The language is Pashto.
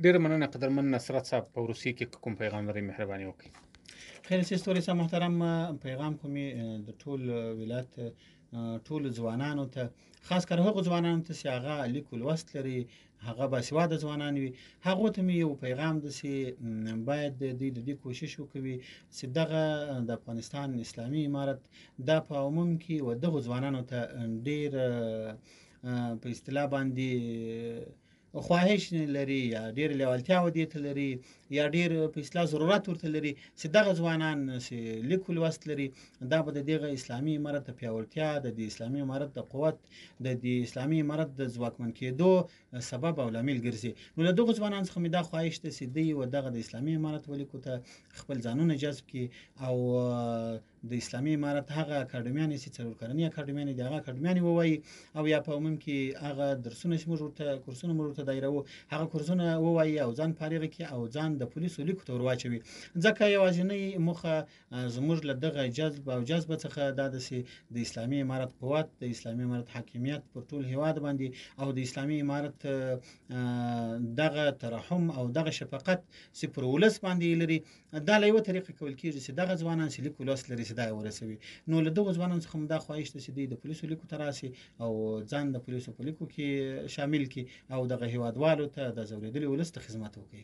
ډیره مننه قدرمن نصرت صاحب، په روسیې کې کوم پیغام لري مهرباني وکړئ. خیر سي ستوري صاحب محترم، پیغام خو مې د ټول ولایت ټولو ځوانانو ته، خاص کر هغو ځوانانو ته چې هغه لیک لوست لري، هغه باسواده ځوانان وي، هغو ته مې یو پیغام ده چې باید دوی د دې کوشش وکوي چې دغه د افغانستان اسلامي امارت دا په عموم کې و دغو ځوانانو ته ډېر په اصطلاح باندې خواهش لري یا ډېر لیوالتیا ودې ته لري یا ډېر په اصطلاح ضرورت ورته لري چې دغه ځوانان چې لیک لوست لري دا به د دغه اسلامي امارت د پیاوړتیا، د دې اسلامي امارت د قوت، د دې اسلامي امارت د ځواکمن کېدو سبب او لامل ګرځي. نو له دغو ځوانانو څخه مې دا خواهش ده چې دوی و دغه د اسلامي امارت ولیکو ته خپل ځانونه جذب کړي او د اسلامي امارت هغه اکاډمیانې چې څلور کلنې اکاډمیانې دي هغه اکاډمیانې ووایي او یا په عموم کې هغه درسونه چې موږ ورته کورسونه موږ ورته دایروو هغه کورسونه ووایي او ځان فارغ کړي او ځان د پولیسو لیکو ته ور واچوي. ځکه یوازینۍ موخه زموږ له دغه جذب او جذبه څخه دا ده چې د اسلامي امارت قوت، د اسلامي امارت حاکمیت پر ټول هېواد باندې او د اسلامي امارت دغه ترحم او دغه شفقت چې پر ولس باندې لري دا له یوه طریقه کول کېږي چې دغه ځوانان چې لیک لوست لري چې دا یې ورسوي. نو له دغو ځوانانو څخه مو دا خواهش ده چې دوی د پولیسو لیکو ته راسي او ځان د پولیسو په لیکو کې شامل کړي او دغه هېوادوالو ته د ځورېدلي ولس ته خدمت وکړي.